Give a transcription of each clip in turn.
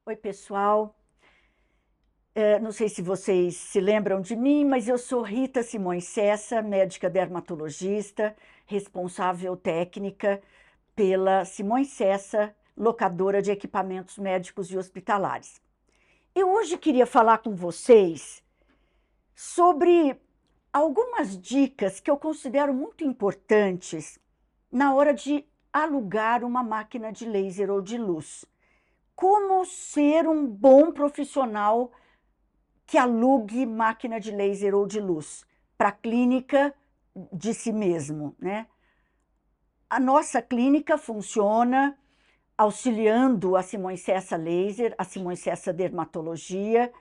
Oi, pessoal. Não sei se vocês se lembram de mim, mas eu sou Rita Simões Cessa, médica dermatologista, responsável técnica pela Simões Cessa, locadora de equipamentos médicos e hospitalares. Eu hoje queria falar com vocês sobre algumas dicas que eu considero muito importantes na hora de alugar uma máquina de laser ou de luz. Como ser um bom profissional que alugue máquina de laser ou de luz para a clínica de si mesmo, né? A nossa clínica funciona auxiliando a Simões Cessa Laser, a Simões Cessa Dermatologia.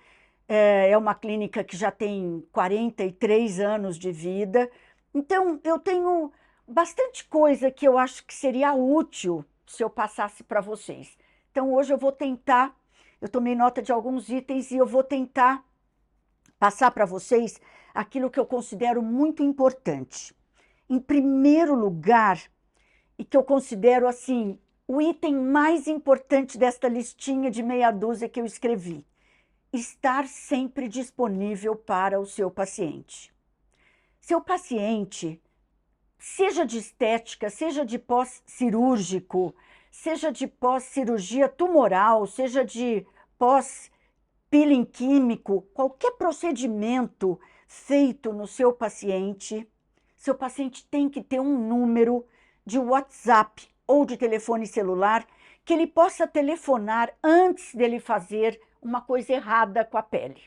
É uma clínica que já tem 43 anos de vida. Então, eu tenho bastante coisa que eu acho que seria útil se eu passasse para vocês. Então, hoje eu vou tentar, eu tomei nota de alguns itens e eu vou tentar passar para vocês aquilo que eu considero muito importante. Em primeiro lugar, e que eu considero assim, o item mais importante desta listinha de meia dúzia que eu escrevi: estar sempre disponível para o seu paciente. Seu paciente, seja de estética, seja de pós-cirúrgico, seja de pós-cirurgia tumoral, seja de pós-peeling químico, qualquer procedimento feito no seu paciente tem que ter um número de WhatsApp ou de telefone celular que ele possa telefonar antes dele fazer uma coisa errada com a pele,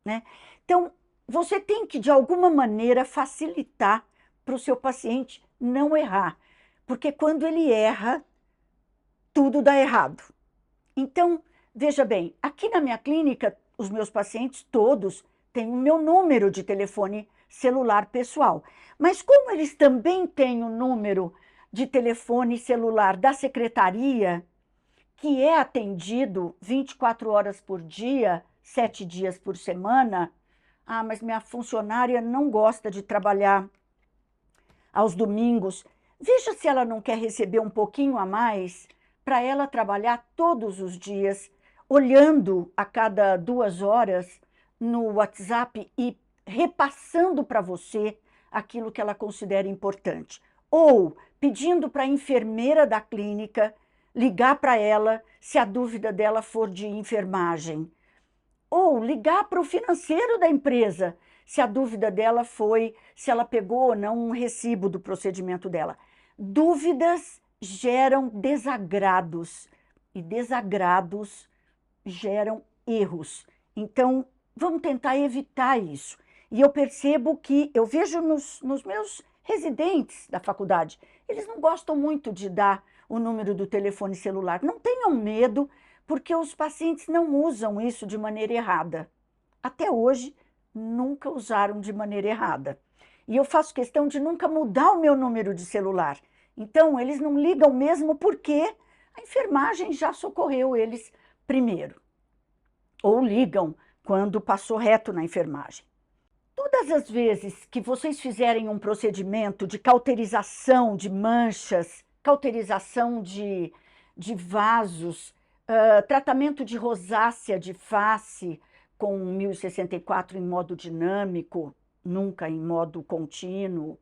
né? Então, você tem que, de alguma maneira, facilitar para o seu paciente não errar, porque quando ele erra, tudo dá errado. Então, veja bem, aqui na minha clínica, os meus pacientes todos têm o meu número de telefone celular pessoal, mas como eles também têm o número de telefone celular da secretaria, que é atendido 24 horas por dia, 7 dias por semana. Ah, mas minha funcionária não gosta de trabalhar aos domingos. Veja se ela não quer receber um pouquinho a mais para ela trabalhar todos os dias, olhando a cada 2 horas no WhatsApp e repassando para você aquilo que ela considera importante. Ou pedindo para a enfermeira da clínica ligar para ela se a dúvida dela for de enfermagem. Ou ligar para o financeiro da empresa se a dúvida dela foi se ela pegou ou não um recibo do procedimento dela. Dúvidas geram desagrados e desagrados geram erros. Então, vamos tentar evitar isso. E eu percebo que, eu vejo nos meus residentes da faculdade, eles não gostam muito de dar o número do telefone celular. Não tenham medo, porque os pacientes não usam isso de maneira errada. Até hoje, nunca usaram de maneira errada. E eu faço questão de nunca mudar o meu número de celular. Então, eles não ligam mesmo porque a enfermagem já socorreu eles primeiro. Ou ligam quando passou reto na enfermagem. Todas as vezes que vocês fizerem um procedimento de cauterização de manchas, cauterização de vasos, tratamento de rosácea de face com 1064 em modo dinâmico, nunca em modo contínuo,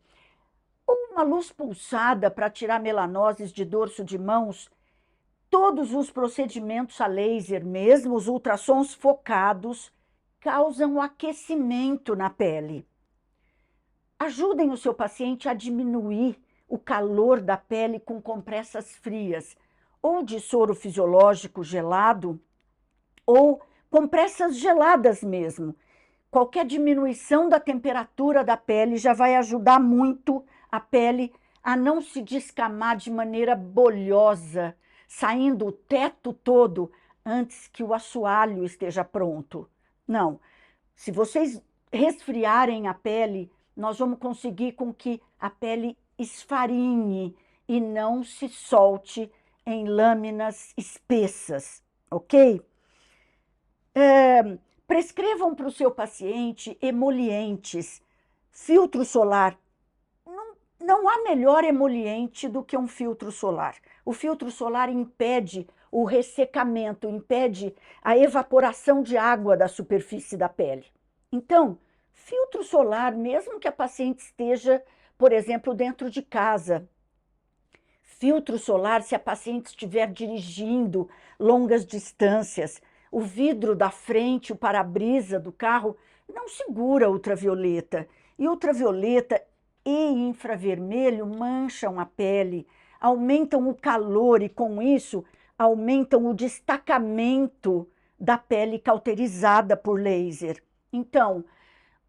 ou uma luz pulsada para tirar melanoses de dorso de mãos, todos os procedimentos a laser, mesmo os ultrassons focados, causam aquecimento na pele. Ajudem o seu paciente a diminuir o calor da pele com compressas frias, ou de soro fisiológico gelado, ou compressas geladas mesmo. Qualquer diminuição da temperatura da pele já vai ajudar muito a pele a não se descamar de maneira bolhosa, saindo o teto todo antes que o assoalho esteja pronto. Não, se vocês resfriarem a pele, nós vamos conseguir com que a pele esfarinhe e não se solte em lâminas espessas, ok? Prescrevam para o seu paciente emolientes, filtro solar. Não há melhor emoliente do que um filtro solar. O filtro solar impede o ressecamento, impede a evaporação de água da superfície da pele. Então, filtro solar, mesmo que a paciente esteja, por exemplo, dentro de casa. Filtro solar se a paciente estiver dirigindo longas distâncias. O vidro da frente, o para-brisa do carro, não segura ultravioleta. E ultravioleta e infravermelho mancham a pele, aumentam o calor e, com isso, aumentam o destacamento da pele cauterizada por laser. Então,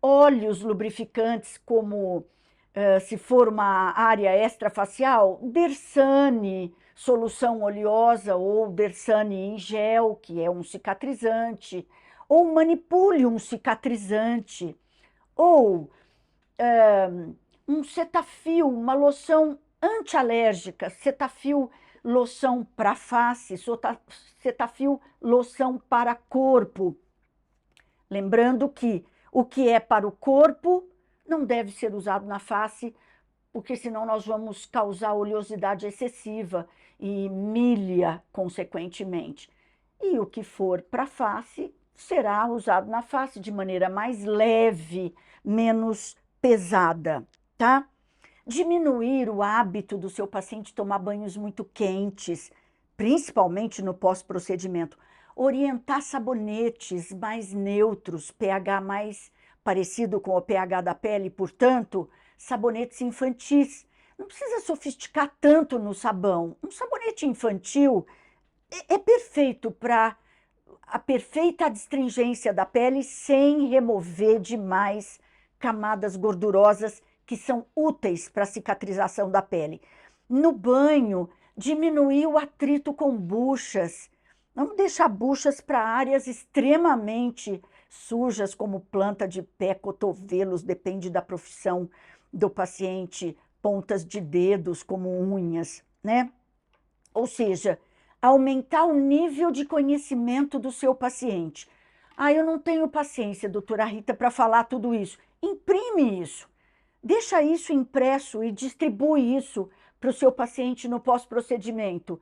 óleos lubrificantes como, se for uma área extrafacial, Dersane, solução oleosa ou Dersane em gel, que é um cicatrizante, ou manipule um cicatrizante, ou um Cetaphil, uma loção antialérgica, Cetaphil loção para face, Cetaphil loção para corpo. Lembrando que o que é para o corpo não deve ser usado na face, porque senão nós vamos causar oleosidade excessiva e milha, consequentemente. E o que for para a face será usado na face de maneira mais leve, menos pesada, tá? Diminuir o hábito do seu paciente tomar banhos muito quentes, principalmente no pós-procedimento. Orientar sabonetes mais neutros, pH mais parecido com o pH da pele, portanto, sabonetes infantis. Não precisa sofisticar tanto no sabão. Um sabonete infantil é perfeito para a perfeita adstringência da pele sem remover demais camadas gordurosas que são úteis para a cicatrização da pele. No banho, diminuir o atrito com buchas. Vamos deixar buchas para áreas extremamente sujas, como planta de pé, cotovelos, depende da profissão do paciente, pontas de dedos, como unhas, né? Ou seja, aumentar o nível de conhecimento do seu paciente. Ah, eu não tenho paciência, doutora Rita, para falar tudo isso. Imprime isso. Deixa isso impresso e distribui isso para o seu paciente no pós-procedimento.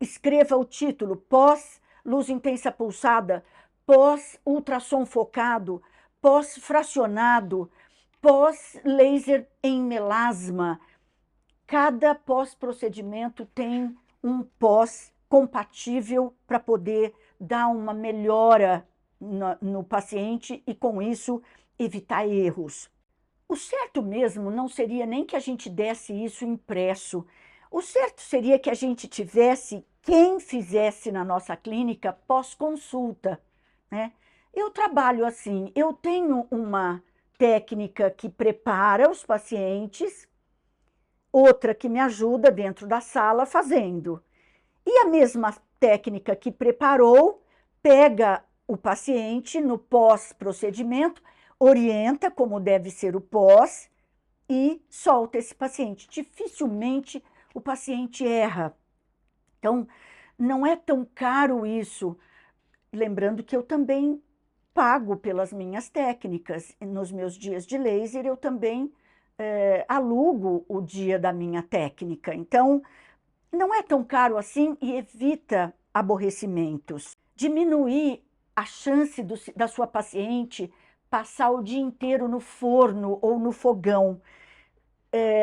Escreva o título: pós-luz intensa pulsada, pós-ultrassom focado, pós-fracionado, pós-laser em melasma. Cada pós-procedimento tem um pós compatível para poder dar uma melhora no paciente e, com isso, evitar erros. O certo mesmo não seria nem que a gente desse isso impresso. O certo seria que a gente tivesse quem fizesse na nossa clínica pós-consulta, né? Eu trabalho assim, eu tenho uma técnica que prepara os pacientes, outra que me ajuda dentro da sala fazendo. E a mesma técnica que preparou, pega o paciente no pós-procedimento, orienta como deve ser o pós e solta esse paciente. Dificilmente o paciente erra. Então, não é tão caro isso. Lembrando que eu também pago pelas minhas técnicas. Nos meus dias de laser, eu também alugo o dia da minha técnica. Então, não é tão caro assim e evita aborrecimentos. Diminuir a chance da sua paciente passar o dia inteiro no forno ou no fogão.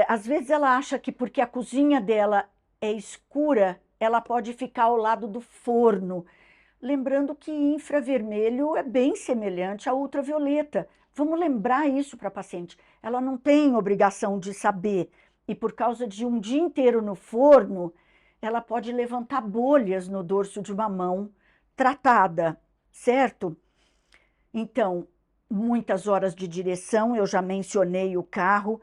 Às vezes ela acha que porque a cozinha dela é escura, ela pode ficar ao lado do forno. Lembrando que infravermelho é bem semelhante à ultravioleta. Vamos lembrar isso para a paciente. Ela não tem obrigação de saber. E por causa de um dia inteiro no forno, ela pode levantar bolhas no dorso de uma mão tratada, certo? Então, muitas horas de direção, eu já mencionei o carro.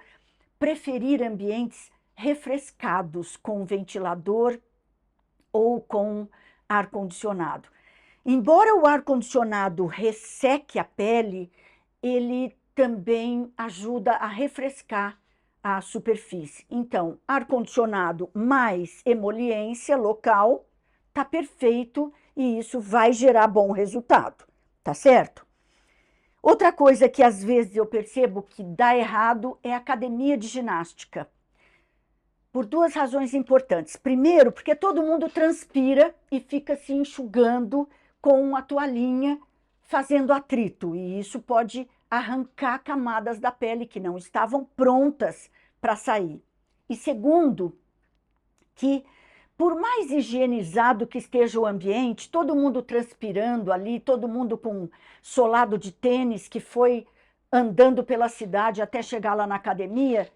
Preferir ambientes refrescados com ventilador ou com ar-condicionado. Embora o ar-condicionado resseque a pele, ele também ajuda a refrescar a superfície. Então, ar-condicionado mais emoliência local, tá perfeito e isso vai gerar bom resultado, tá certo? Outra coisa que às vezes eu percebo que dá errado é a academia de ginástica. Por duas razões importantes. Primeiro, porque todo mundo transpira e fica se enxugando com a toalhinha, fazendo atrito, e isso pode arrancar camadas da pele que não estavam prontas para sair. E segundo, que por mais higienizado que esteja o ambiente, todo mundo transpirando ali, todo mundo com solado de tênis que foi andando pela cidade até chegar lá na academia,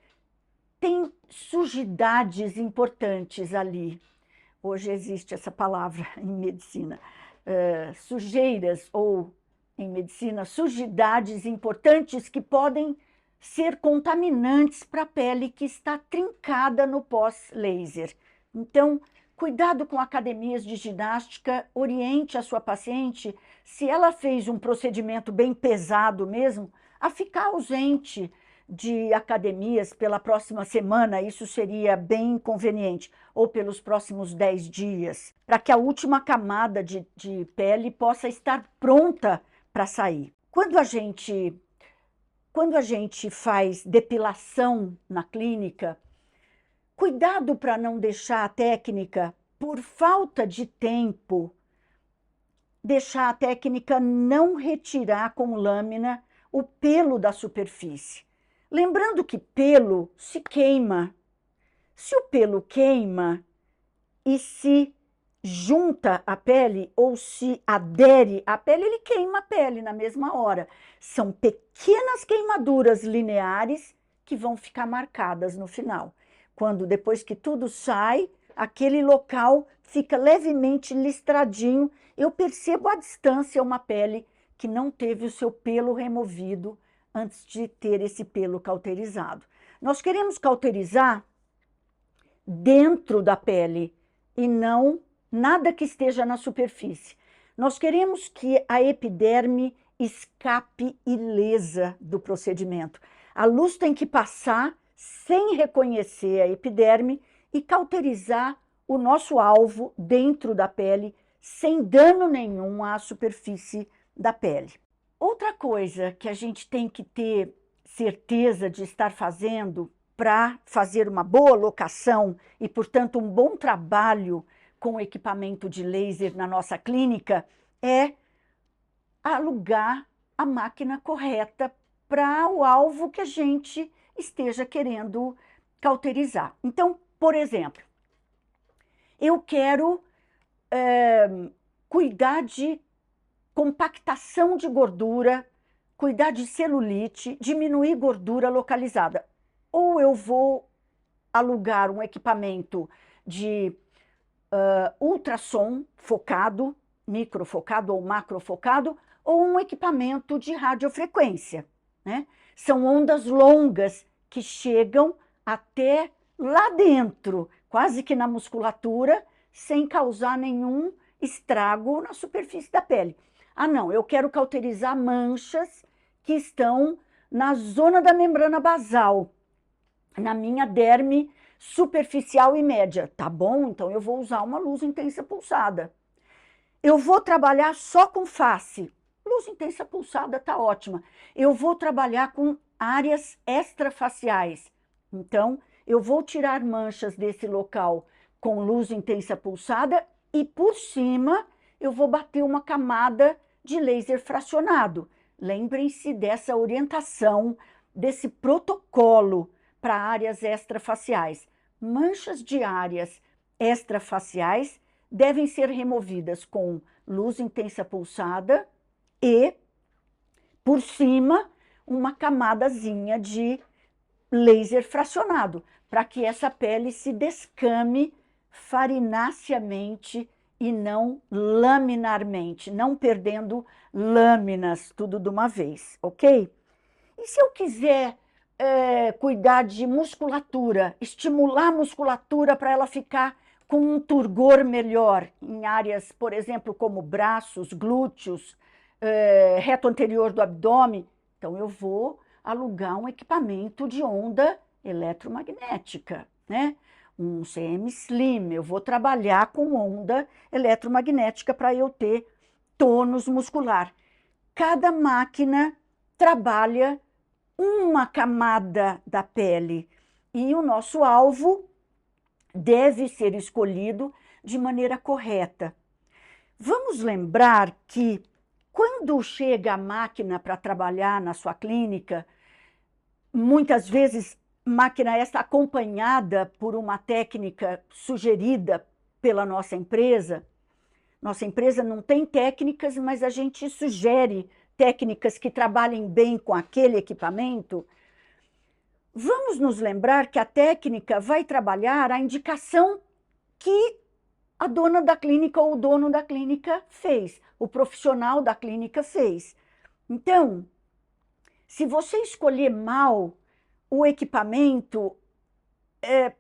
tem sujidades importantes ali. Hoje existe essa palavra em medicina. Sujeiras, ou em medicina, sujidades importantes que podem ser contaminantes para a pele que está trincada no pós-laser. Então, cuidado com academias de ginástica, oriente a sua paciente, se ela fez um procedimento bem pesado mesmo, a ficar ausente de academias pela próxima semana, isso seria bem conveniente, ou pelos próximos 10 dias, para que a última camada de pele possa estar pronta para sair. Quando a gente faz depilação na clínica, cuidado para não deixar a técnica, por falta de tempo, deixar a técnica não retirar com lâmina o pelo da superfície. Lembrando que pelo se queima. Se o pelo queima e se junta à pele ou se adere à pele, ele queima a pele na mesma hora. São pequenas queimaduras lineares que vão ficar marcadas no final. Quando depois que tudo sai, aquele local fica levemente listradinho, eu percebo à distância uma pele que não teve o seu pelo removido antes de ter esse pelo cauterizado. Nós queremos cauterizar dentro da pele e não nada que esteja na superfície. Nós queremos que a epiderme escape ilesa do procedimento. A luz tem que passar sem reconhecer a epiderme e cauterizar o nosso alvo dentro da pele, sem dano nenhum à superfície da pele. Outra coisa que a gente tem que ter certeza de estar fazendo para fazer uma boa locação e, portanto, um bom trabalho com equipamento de laser na nossa clínica é alugar a máquina correta para o alvo que a gente esteja querendo cauterizar. Então, por exemplo, eu quero cuidar de compactação de gordura, cuidar de celulite, diminuir gordura localizada. Ou eu vou alugar um equipamento de ultrassom focado, microfocado ou macrofocado, ou um equipamento de radiofrequência, né? São ondas longas que chegam até lá dentro, quase que na musculatura, sem causar nenhum estrago na superfície da pele. Ah, não, eu quero cauterizar manchas que estão na zona da membrana basal, na minha derme superficial e média. Tá bom, então eu vou usar uma luz intensa pulsada. Eu vou trabalhar só com face. Luz intensa pulsada tá ótima. Eu vou trabalhar com áreas extrafaciais. Então, eu vou tirar manchas desse local com luz intensa pulsada e por cima eu vou bater uma camada de laser fracionado. Lembrem-se dessa orientação, desse protocolo para áreas extrafaciais. Manchas de áreas extrafaciais devem ser removidas com luz intensa pulsada e, por cima, uma camadazinha de laser fracionado, para que essa pele se descame farináceamente e não laminarmente, não perdendo lâminas, tudo de uma vez, ok? E se eu quiser cuidar de musculatura, estimular a musculatura para ela ficar com um turgor melhor em áreas, por exemplo, como braços, glúteos, reto anterior do abdômen, então eu vou alugar um equipamento de onda eletromagnética, né? Um CM Slim, eu vou trabalhar com onda eletromagnética para eu ter tônus muscular. Cada máquina trabalha uma camada da pele e o nosso alvo deve ser escolhido de maneira correta. Vamos lembrar que quando chega a máquina para trabalhar na sua clínica, muitas vezes máquina essa acompanhada por uma técnica sugerida pela nossa empresa. Nossa empresa não tem técnicas, mas a gente sugere técnicas que trabalhem bem com aquele equipamento. Vamos nos lembrar que a técnica vai trabalhar a indicação que a dona da clínica ou o dono da clínica fez, o profissional da clínica fez. Então, se você escolher mal o equipamento,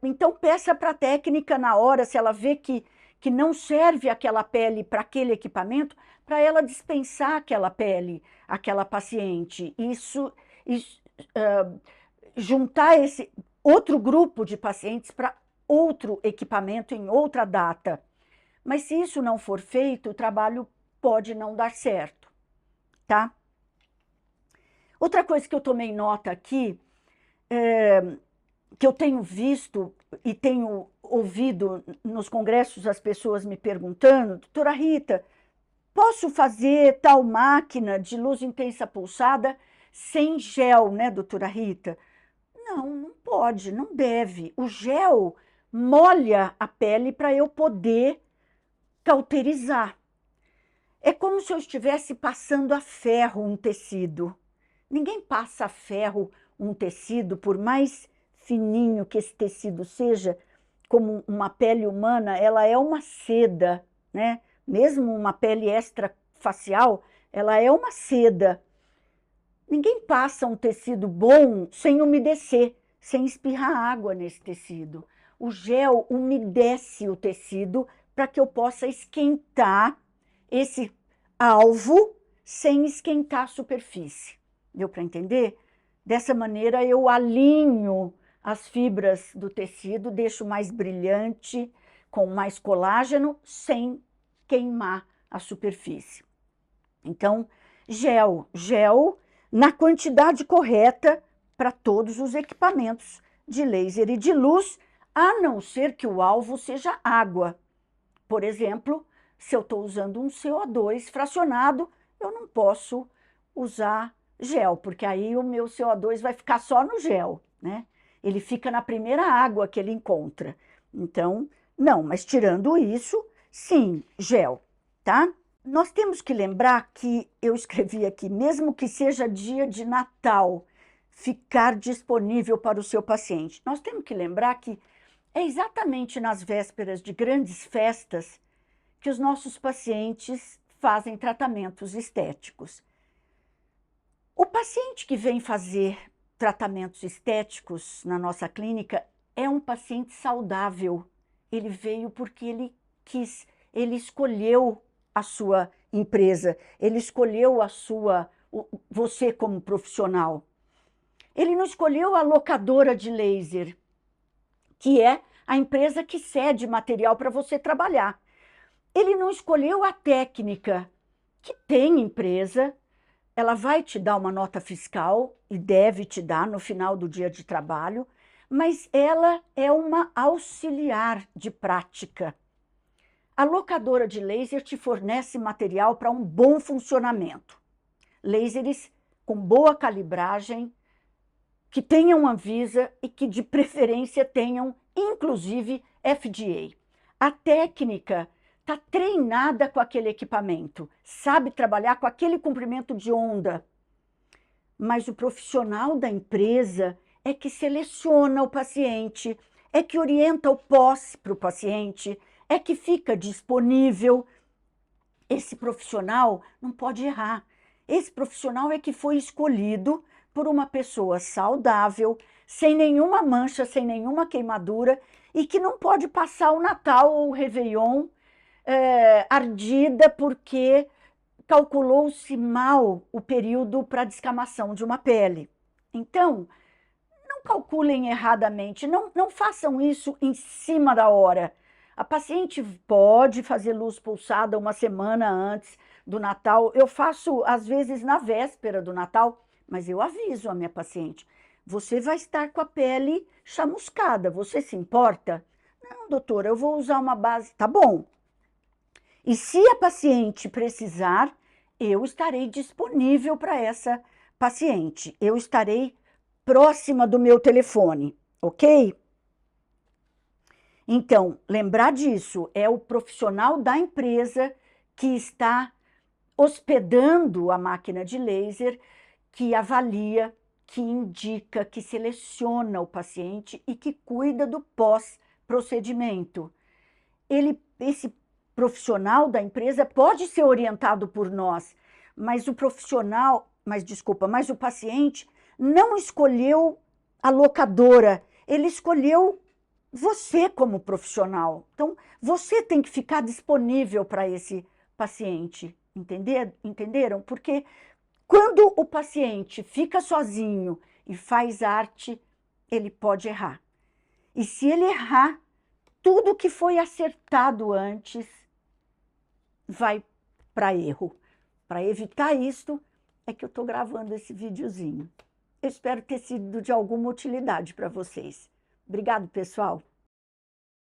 então peça para a técnica na hora, se ela vê que não serve aquela pele para aquele equipamento, para ela dispensar aquela pele, aquela paciente. Juntar esse outro grupo de pacientes para outro equipamento em outra data. Mas se isso não for feito, o trabalho pode não dar certo, tá? Outra coisa que eu tomei nota aqui, que eu tenho visto e tenho ouvido nos congressos as pessoas me perguntando, doutora Rita, posso fazer tal máquina de luz intensa pulsada sem gel, né, doutora Rita? Não, não pode, não deve. O gel molha a pele para eu poder cauterizar. É como se eu estivesse passando a ferro um tecido. Ninguém passa a ferro um tecido, por mais fininho que esse tecido seja, como uma pele humana, ela é uma seda, né? Mesmo uma pele extrafacial, ela é uma seda. Ninguém passa um tecido bom sem umedecer, sem espirrar água nesse tecido. O gel umedece o tecido para que eu possa esquentar esse alvo sem esquentar a superfície. Deu para entender? Dessa maneira eu alinho as fibras do tecido, deixo mais brilhante, com mais colágeno, sem queimar a superfície. Então, gel na quantidade correta para todos os equipamentos de laser e de luz, a não ser que o alvo seja água. Por exemplo, se eu estou usando um CO2 fracionado, eu não posso usar gel, porque aí o meu CO2 vai ficar só no gel, né? Ele fica na primeira água que ele encontra. Então, não, mas tirando isso, sim, gel, tá? Nós temos que lembrar que eu escrevi aqui, mesmo que seja dia de Natal, ficar disponível para o seu paciente. Nós temos que lembrar que é exatamente nas vésperas de grandes festas que os nossos pacientes fazem tratamentos estéticos. O paciente que vem fazer tratamentos estéticos na nossa clínica é um paciente saudável. Ele veio porque ele quis, ele escolheu a sua empresa, ele escolheu você como profissional. Ele não escolheu a locadora de laser, que é a empresa que cede material para você trabalhar. Ele não escolheu a técnica, que tem empresa, ela vai te dar uma nota fiscal e deve te dar no final do dia de trabalho, mas ela é uma auxiliar de prática. A locadora de laser te fornece material para um bom funcionamento. Lasers com boa calibragem, que tenham Anvisa e que de preferência tenham, inclusive, FDA. A técnica está treinada com aquele equipamento, sabe trabalhar com aquele comprimento de onda. Mas o profissional da empresa é que seleciona o paciente, é que orienta o pós para o paciente, é que fica disponível. Esse profissional não pode errar. Esse profissional é que foi escolhido por uma pessoa saudável, sem nenhuma mancha, sem nenhuma queimadura, e que não pode passar o Natal ou o Réveillon ardida porque calculou-se mal o período para descamação de uma pele. Então, não calculem erradamente, não façam isso em cima da hora. A paciente pode fazer luz pulsada uma semana antes do Natal. Eu faço, às vezes, na véspera do Natal, mas eu aviso a minha paciente, você vai estar com a pele chamuscada, você se importa? Não, doutora, eu vou usar uma base. Tá bom. E se a paciente precisar, eu estarei disponível para essa paciente. Eu estarei próxima do meu telefone, ok? Então, lembrar disso, é o profissional da empresa que está hospedando a máquina de laser, que avalia, que indica, que seleciona o paciente e que cuida do pós-procedimento. Esse profissional da empresa pode ser orientado por nós, mas mas o paciente não escolheu a locadora, ele escolheu você como profissional. Então, você tem que ficar disponível para esse paciente, entenderam? Porque quando o paciente fica sozinho e faz arte, ele pode errar. E se ele errar, tudo que foi acertado antes vai para erro. Para evitar isso, é que eu estou gravando esse videozinho. Eu espero ter sido de alguma utilidade para vocês. Obrigado, pessoal.